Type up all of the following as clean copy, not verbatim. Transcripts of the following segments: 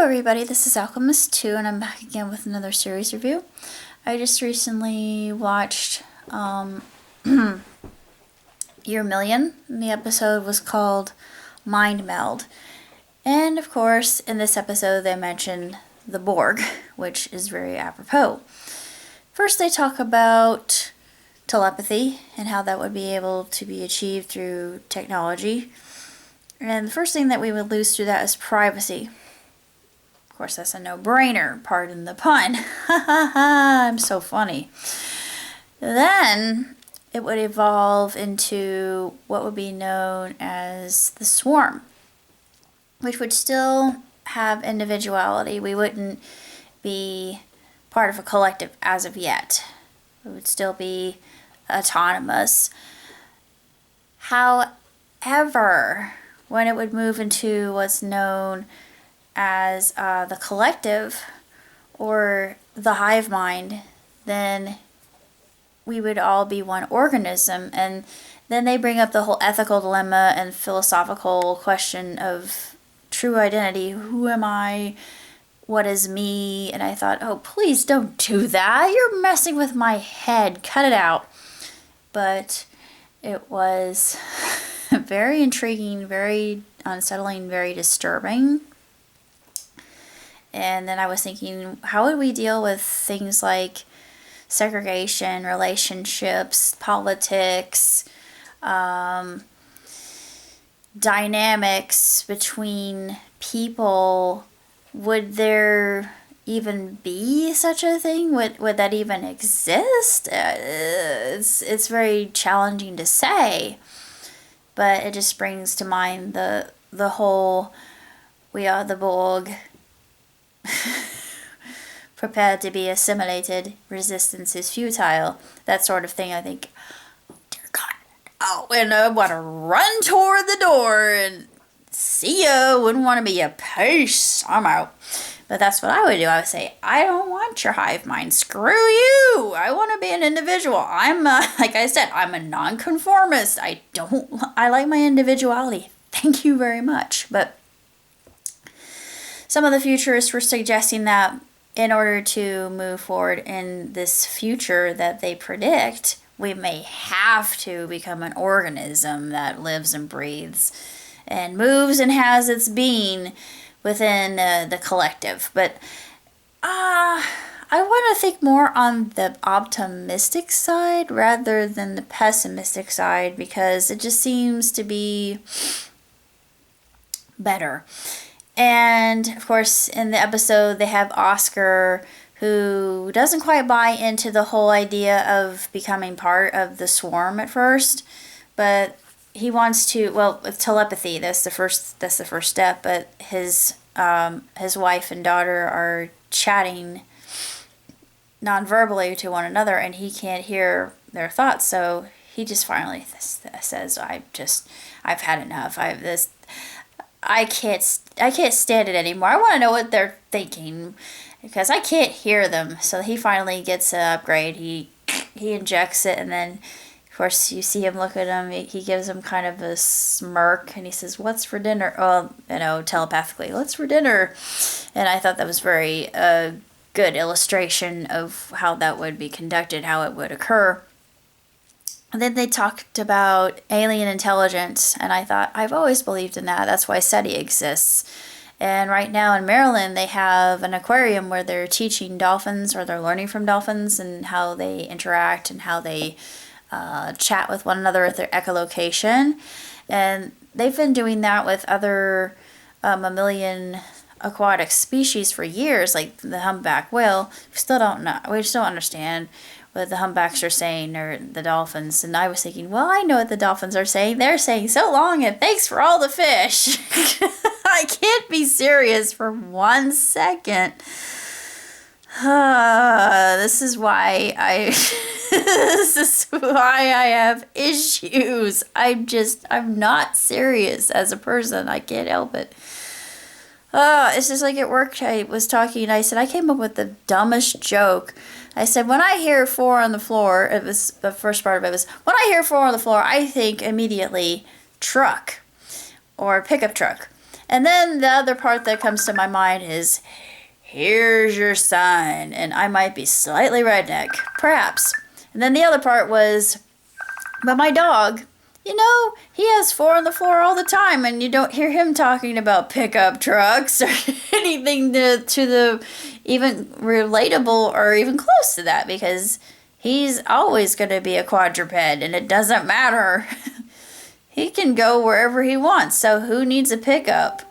Hello everybody, this is Alchemist 2 and I'm back again with another series review. I just recently watched Year Million, and the episode was called Meld. And of course, in this episode they mention the Borg, which is very apropos. First they talk about telepathy and how that would be able to be achieved through technology. And the first thing that we would lose through that is privacy. Of course, that's a no-brainer, pardon the pun. Ha ha ha, I'm so funny. Then it would evolve into what would be known as the swarm, which would still have individuality. We wouldn't be part of a collective as of yet. It would still be autonomous. However, when it would move into what's known as the collective or the hive mind, then we would all be one organism. And then they bring up the whole ethical dilemma and philosophical question of true identity. Who am I? What is me? And I thought, oh, please don't do that. You're messing with my head. Cut it out. But it was very intriguing, very unsettling, very disturbing. And then I was thinking, how would we deal with things like segregation, relationships, politics, dynamics between people? Would there even be such a thing? Would that even exist? It's very challenging to say, but it just brings to mind the whole "we are the Borg," prepared to be assimilated, resistance is futile, that sort of thing. I think, oh dear God, oh, and I want to run toward the door and see ya, wouldn't want to be a peace, I'm out. But that's what I would do. I would say, I don't want your hive mind, screw you, I want to be an individual. I'm like I said, I'm a nonconformist. I like my individuality, thank you very much. But some of the futurists were suggesting that in order to move forward in this future that they predict, we may have to become an organism that lives and breathes and moves and has its being within the collective. But I want to think more on the optimistic side rather than the pessimistic side, because it just seems to be better. And, of course, in the episode, they have Oscar, who doesn't quite buy into the whole idea of becoming part of the swarm at first. But he wants to, well, with telepathy, that's the first step. But his wife and daughter are chatting non-verbally to one another, and he can't hear their thoughts. So he just finally says, I've had enough. I can't stand it anymore. I want to know what they're thinking, because I can't hear them. So he finally gets an upgrade. He injects it, and then, of course, you see him look at him. He gives him kind of a smirk, and he says, "What's for dinner?" Oh, telepathically, "What's for dinner?" And I thought that was very good illustration of how that would be conducted, how it would occur. And then they talked about alien intelligence, and I thought, I've always believed in that. That's why SETI exists. And right now in Maryland, they have an aquarium where they're teaching dolphins, or they're learning from dolphins, and how they interact and how they chat with one another at their echolocation. And they've been doing that with other mammalian aquatic species for years, like the humpback whale. We still don't understand what the humpbacks are saying, or the dolphins. And I was thinking, well, I know what the dolphins are saying. They're saying, so long and thanks for all the fish. I can't be serious for 1 second. This is why I have issues. I'm not serious as a person. I can't help it. It's just like at work, I was talking, I said, I came up with the dumbest joke. I said, when I hear 4 on the floor, it was, the first part of it was, when I hear 4 on the floor, I think immediately truck or pickup truck. And then the other part that comes to my mind is, here's your son. And I might be slightly redneck, perhaps. And then the other part was, but my dog, he has four on the floor all the time, and you don't hear him talking about pickup trucks or anything to the even relatable or even close to that, because he's always going to be a quadruped, and it doesn't matter. He can go wherever he wants, so who needs a pickup?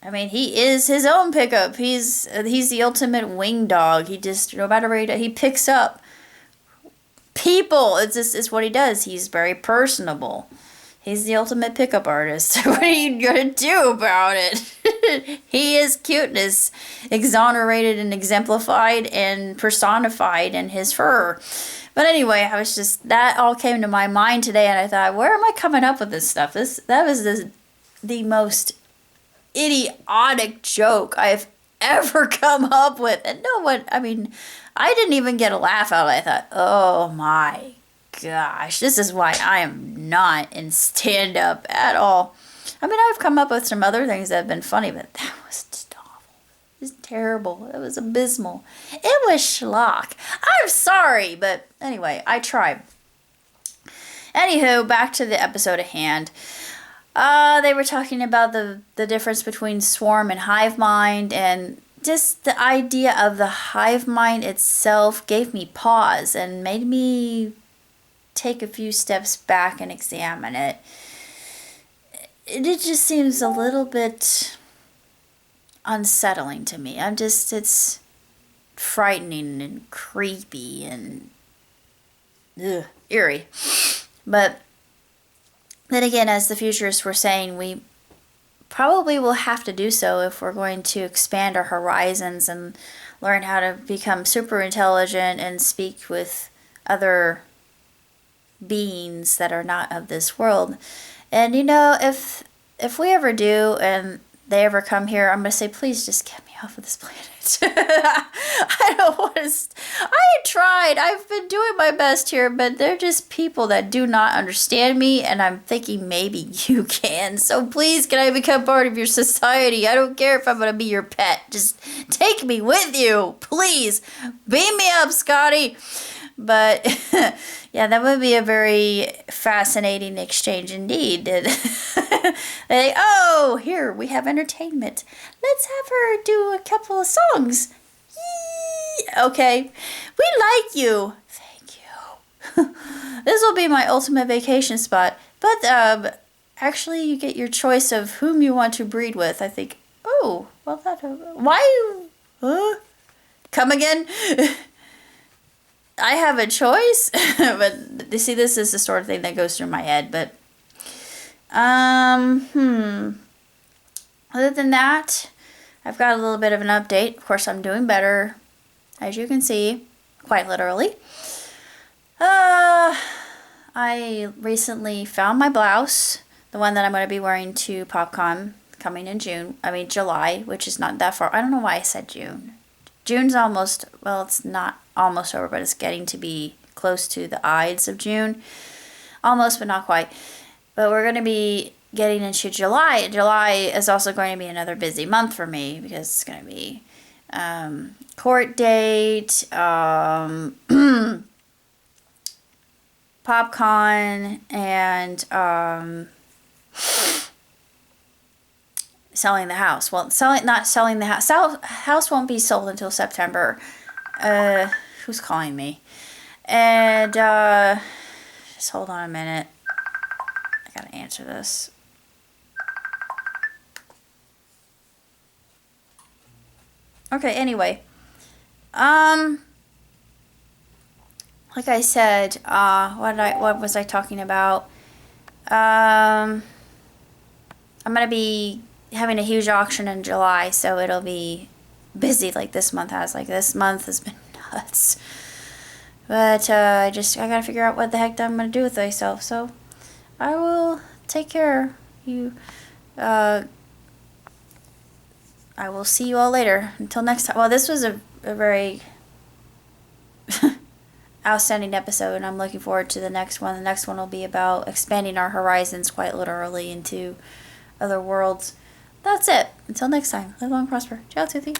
I mean, he is his own pickup. He's the ultimate wing dog. He just, no matter where he picks up people. It's what he does. He's very personable. He's the ultimate pickup artist. What are you gonna do about it? He is cuteness exonerated and exemplified and personified in his fur. But anyway, that all came to my mind today, and I thought, where am I coming up with this stuff? That was the most idiotic joke I've ever come up with. And no one, I mean, I didn't even get a laugh out of it. I thought, oh my gosh, this is why I am not in stand-up at all. I mean, I've come up with some other things that have been funny, but that was just awful. It was terrible. It was abysmal. It was schlock. I'm sorry, but anyway, I tried. Anywho, back to the episode at hand. They were talking about the difference between swarm and hive mind, and just the idea of the hive mind itself gave me pause and made me take a few steps back and examine it. It just seems a little bit unsettling to me. It's frightening and creepy and eerie. But then again, as the futurists were saying, we probably will have to do so if we're going to expand our horizons and learn how to become super intelligent and speak with other beings that are not of this world. And if we ever do and they ever come here, I'm going to say, please just get me off of this planet. I don't want to. I tried. I've been doing my best here, but they're just people that do not understand me, and I'm thinking maybe you can. So please, can I become part of your society? I don't care if I'm going to be your pet. Just take me with you. Please. Beam me up, Scotty. But yeah, that would be a very fascinating exchange indeed. Here we have entertainment. Let's have her do a couple of songs. Yee! Okay, we like you. Thank you. This will be my ultimate vacation spot. But actually, you get your choice of whom you want to breed with. I think. Oh, well, why? Come again? I have a choice, but you see, this is the sort of thing that goes through my head. But, other than that, I've got a little bit of an update. Of course, I'm doing better, as you can see, quite literally. I recently found my blouse, the one that I'm going to be wearing to PopCon coming in July, which is not that far. I don't know why I said June. June's almost, well, it's not almost over, but it's getting to be close to the Ides of June. Almost, but not quite. But we're going to be getting into July. July is also going to be another busy month for me because it's going to be court date, PopCon, and selling the house. Well, not selling the house. House won't be sold until September. Who's calling me? And just hold on a minute. I gotta answer this. Okay. Anyway, like I said, what was I talking about? I'm gonna be having a huge auction in July, so it'll be busy like this month has. Like this month has been nuts. But I gotta figure out what the heck I'm gonna do with myself. So I will take care of you. I will see you all later. Until next time. Well, this was a very outstanding episode, and I'm looking forward to the next one. The next one will be about expanding our horizons quite literally into other worlds. that's it. Until next time, live long, prosper. Ciao, Toothy.